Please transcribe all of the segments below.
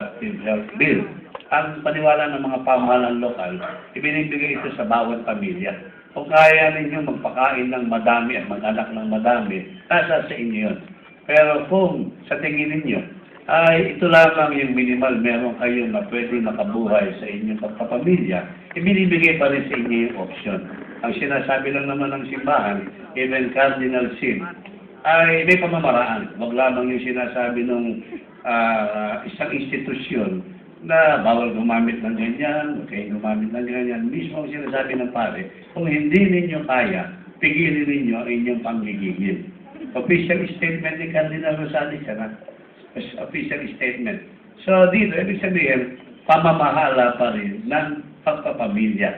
Reproductive Health Bill. Ang paniwala ng mga pamahalaan lokal, ibinibigay ito sa bawat pamilya. Kung kaya ninyo magpakain ng madami at mag-anak ng madami, nasa sa inyo yun. Pero kung sa tingin ninyo, ay ito lamang yung minimal, meron kayong na pwede makabuhay sa inyong pagkapamilya, ibinibigay pa rin sa inyo yung option. Ang sinasabi lang naman ng simbahan, even cardinal sin, ay may pamamaraan. Wag lamang yung sinasabi ng isang institusyon na bawal gumamit ng ganyan, okay, gumamit ng ganyan. Mismo ang sinasabi ng pare, kung hindi ninyo kaya, pigilin ninyo ang inyong panggigigil. Official statement ni Cardinal Rosales na official statement. So dito, ibig sabihin, pamamahala pa rin ng pagpapamilya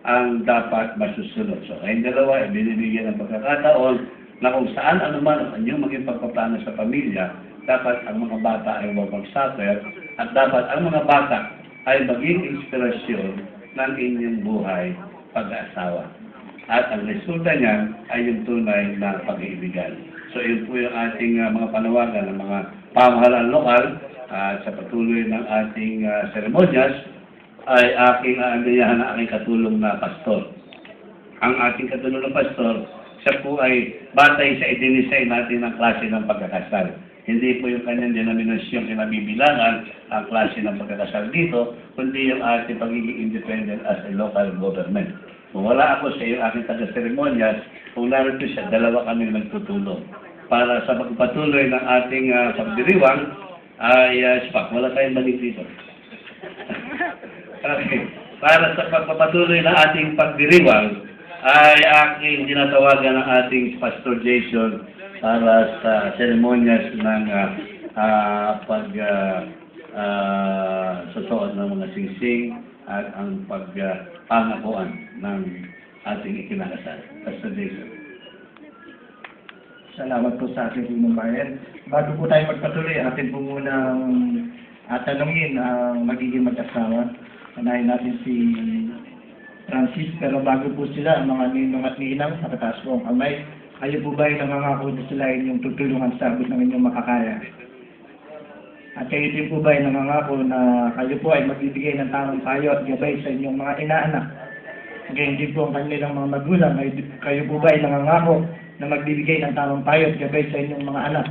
ang dapat masusunod. So kayong dalawa, binibigyan ng pagkakataon na kung saan anuman ang inyong maging pagpaplano sa pamilya, dapat ang mga bata ay huwag mag-suffer at dapat ang mga bata ay maging inspirasyon ng inyong buhay pag-aasawa. At ang resulta niyan ay yung tunay na pag-iibigan. So yun po yung ating mga panawagan ng mga pamahalaan lokal sa patuloy ng ating seremonyas ay aking aangayahan na aking katulong na pastor. Ang ating katulong na pastor, siya po ay batay sa idinisay natin ng klase ng pagkakasal. Hindi po yung kanyang denominasyon kinabibilangan ang klase ng pagkakasal dito, kundi yung ating pagiging independent as a local government. Kung wala ako sa iyo, aking taga-seremonyas, kung narito siya, dalawa kami nagtutulong. Para sa pagpatuloy ng ating pagdiriwang, ay spak, wala tayong balik dito. Okay. Para sa pagpapatuloy ng ating pagdiriwang, ay aking tinatawagan ng ating Pastor Jason para sa seremonyas ng pagsusuot ng mga singsing at ang pagpangakuan ng ating ikinakasal. Pastor Jason. Salamat po sa ating bayan. Bago po tayo magpatuloy, atin po munang tanungin ang magiging mag-asawa. Anayin natin si Francis, pero bago po sila, ang mga ninong at ninang, nakataas po ang kamay. Kayo po ba ay nangangako na sila inyong tutulungan sa abot ng inyong makakaya? At kayo din po ba ay nangangako na kayo po ay magbibigay ng tamang payo at gabay sa inyong mga inaanak? Gayon din po ang kanilang mga magulang. Kayo po ba ay nangangako na magbibigay ng tamang payo at gabay sa inyong mga anak?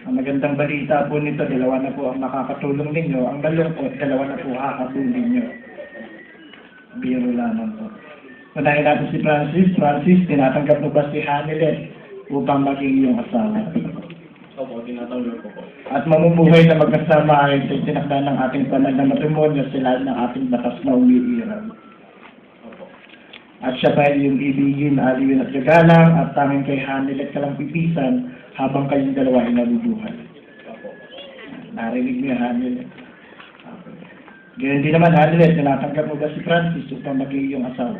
Ang magandang balita po nito, dalawa na po ang makakatulong ninyo. Ang malungkot, dalawa na po kakatulong ninyo. Biro lamang po. Unahin natin si Francis. Francis, tinatanggap mo ba si Hanilet upang maging iyong asawa? Opo, tinatanggap ko po. At mamumuhay na magkasama ay sa tinakda ng ating banal na matrimonyo sila ng ating batas na umiiral. Opo. At siya ba yung ibigin, aliwin at gagalang at tanging kay Hanilet ka lang pipisan habang kayong dalawa ay nabubuhay. Opo. Narinig mo yung Hanilet. Ganyan din naman, Hanilet, tinatanggap mo ba si Francis upang maging iyong asawa?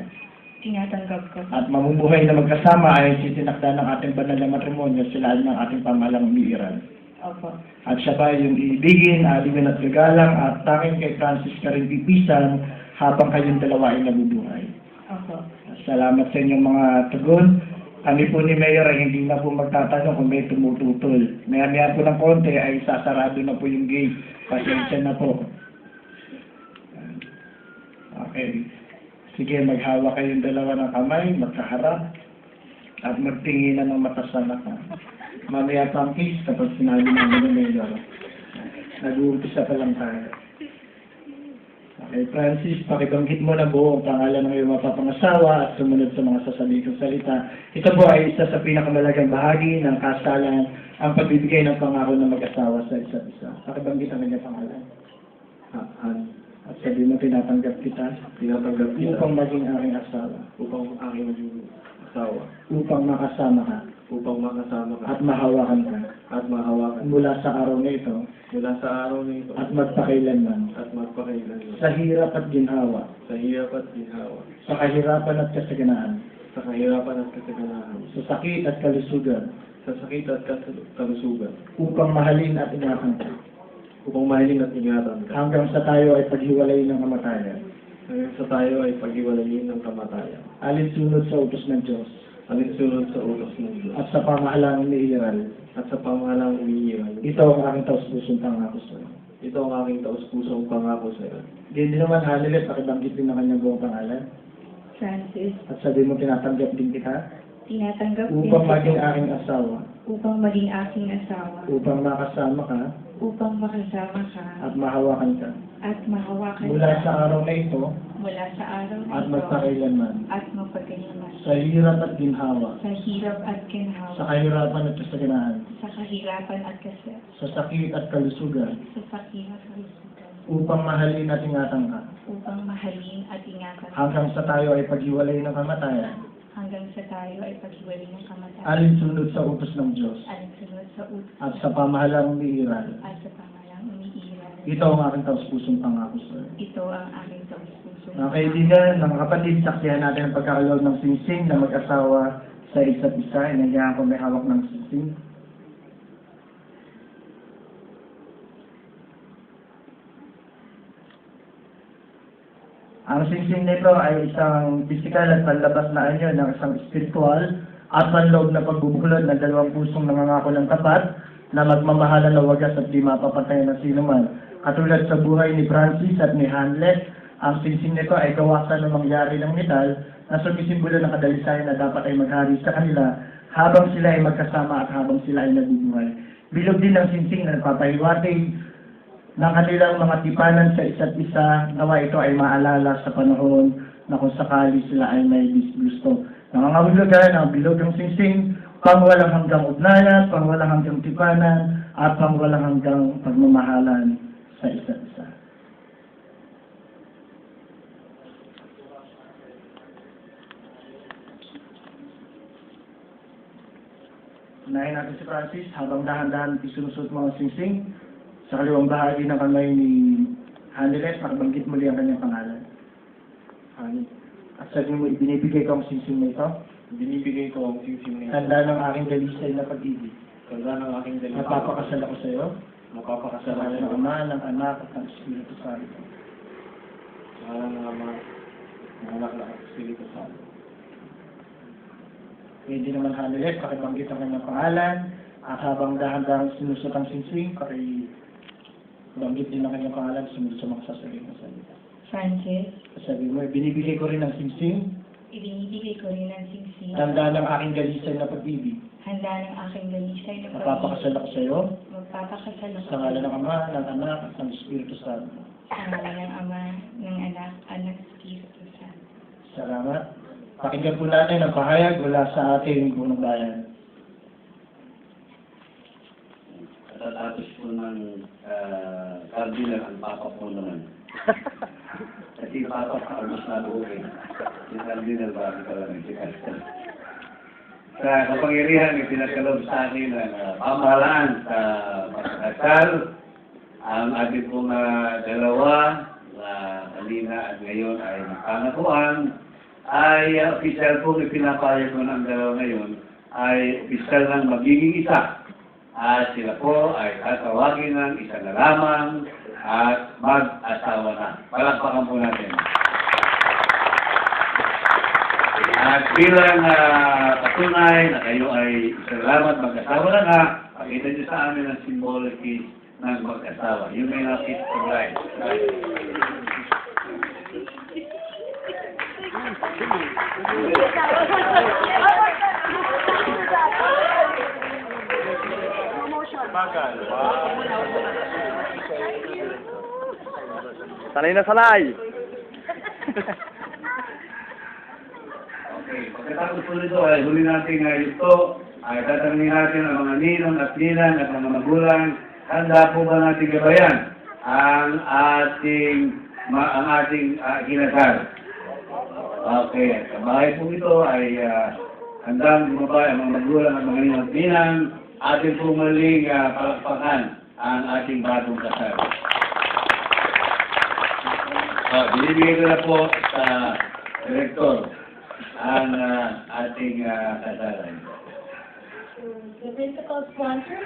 Tinatanggap ko. At mamumuhay na magkasama ay sitinakda ng ating banal na matrimonyo sila ng ating pamahalang umiiral. Opo. At siya ba yung ibigin, aliwin at gagalang at tanging kay Francis ka rin pipisan habang kayong dalawa ay nabubuhay. Opo. Salamat sa inyong mga tugon. Kami po ni Mayor ay hindi na po magtatanong kung may tumututol. Maya-maya po ng konti ay sasarado na po yung gate. Pasensya na po. Okay. Sige, maghawa kayong dalawa ng kamay, magkaharap, at magtinginan ng mata sa mata. Mamaya pa ang kiss kapag sinabi ng mga Mayor. Nag-uumpisa pa lang tayo. Okay, Francis, pakibanggit mo na buo ang pangalan ng iyong mapapangasawa at sumunod sa mga sasalikong salita. Ito po ay isa sa pinakamalagang bahagi ng kasalan, ang pagbibigay ng pangako ng mag-asawa sa isa't isa. Pakibanggit ang kanyang pangalan. At sabi mo, tinatanggap kita upang maging aking asawa. Upang aking maging asawa. Upang makasama ka. Upang makasama ka. At mahawakan ka. At mahawakan. Mula sa araw na ito. Mula sa araw na ito. At magpakailanman. At magpakailanman. Sa hirap at ginhawa. Sa hirap at ginhawa. Sa kahirapan at kasaganaan. Sa kahirapan at kasaganahan. Sa sakit at kalusugan. Sa sakit at kalusugan. Upang mahalin at ingatan ka. Upang mahalin at ingatan ka. Hanggang sa tayo ay paghiwalayin ng kamatayan. Hanggang sa tayo ay paghiwalayin ng kamatayan. Alinsunod sa utos ng Diyos. Alinsunod sa utos ng Diyos. At sa pamahalang umiiral. At sa pamahalang umiiral. Ito ang aking taus-pusong pangako sa iyo. Ito ang aking taus-pusong pangako sa iyo. Hindi naman halilit, pakibanggit din ng kanyang buong pangalan. Francis, At sabi mo, tinatanggap din kita tinatanggap din upang kita maging aking asawa, upang maging aking asawa, upang makasama ka upang makasama ka at mahawakan ka. at mahawakan Mula ka sa araw na ito mula sa araw na at ito magpakailanman. at magpagkailanman. Sa hirap at ginhawa, Sa hirap at sa ginhawa, kahirapan at kasaganaan, sa kahirapan at kasi, sa sakit at kalusugan, sa sakit at kalusugan, upang mahalin at ingatan ka, upang mahalin at ingatan ka, hanggang sa tayo ay paghiwalay ng kamatayan, hanggang sa tayo ay paghiwalay ng kamatayan, alinsunod sa utos ng Diyos, alinsunod sa utos at sa pamahalang umiiral. at sa pamalang umiiral. Ito ang aking taus-pusong pangako sa iyo. Ito ang aking taus-puso. Mga kaibigan, mga kapatid, saksihan natin ang pagkakalob ng singsing na mag-asawa sa isa't isa. Inagahan ko may hawak ng singsing. Ang singsing nito ay isang physical at panlabas na anyo ng isang spiritual at panloob na pagbubuklod ng dalawang pusong nangangako ng tapat na magmamahalan na wagas at di mapapatay ng sinuman. Katulad sa buhay ni Francis at ni Hamlet, ang singsing nito ay gawasan ng mangyari ng metal na sumisimbolo ng kadalisayan na dapat ay maghari sa kanila habang sila ay magkasama at habang sila ay nabubuhay. Bilog din ang singsing na nagpapahiwatig ng kanilang mga tipanan sa isa't isa, nawa ito ay maalala sa panahon na kung sakali sila ay may disgusto. Nangangahulugan ang bilog ng singsing, pangwalang hanggang ugnayan, pangwalang hanggang tipanan, at pangwalang hanggang pagmamahalan sa isa't isa. Unahin natin si Francis habang dahan-dahan isinusot mga singsing. Sa kaliwang bahagi ng kamay ni Hanelet, nakabanggit muli ang kanyang pangalan. Hani. At sabi mo, ibinibigay ko ang singsing na ito. Binibigay ko ang singsing na ito. Tanda ng aking dalisay na pag-ibig. Tanda ng aking dalisay. Napapakasal ako sa iyo. Sa Napapakasal ngalan ng ako Ama, ng Anak, at ng Espiritu Santo. sa ngalan ng Ama, ng Anak na Espiritu Santo. Hindi naman Hanelet, pakibanggit ang kanyang pangalan. At habang dahan-dahan sinusot ang singsing, pakibanggit din ang kanyang pangalan, sumunod sa mga sasabihin na salita. Francis, Sabi mo, binibigay ko rin ang singsing. ibinibigay ko rin ang singsing. Tanda ng aking dalisay na pag-ibig. Handa ng aking dalisay na Napapakasal ako sa iyo. Magpapakasal ako Sa ngalan ng Ama, ng Anak, at ng Espiritu Santo. sa ngalan ng Ama, ng Anak, at ng Espiritu Santo. Salamat. Pakinggan po natin ang pahayag mula sa ating bunong bayan. Katatapos po ng cardinal, ang papa po naman. Kasi papa pa mas nabuhay. Si cardinal ba ka lang si Castro. Sa kapangyarihan, ipinagkaloob sa akin ang pamahalaan sa pagkakasal. Ang ating pong dalawa na kanina at ngayon ay nagpangakuan ay opisyal po ipinapayag ko ng dalawa ngayon ay opisyal ng magiging isa. At sila po ay tatawagin ng isa na lamang at mag-asawa na. Palakpakan po natin. At bilang patunay na kayo ay isa na lamang at mag-asawa na nga, pakita niyo sa amin ang symbology ng mag-asawa. You may not kiss the bride. Sanay na sanay! Okay, pagkatapos po nito ay huli natin ito ay tatanungin natin ang mga ninong at ninang at mga magulang. Handa po ba natin gabayan ang ating kinasal? Okay, sa bahay po ito ay handang bumabay ang mga magulang at mga ninong at ninang. Atin po maling palakpakan ang ating bagong kasal. Binibigay ko na po sa direktor ang ating kasalan. The principal sponsor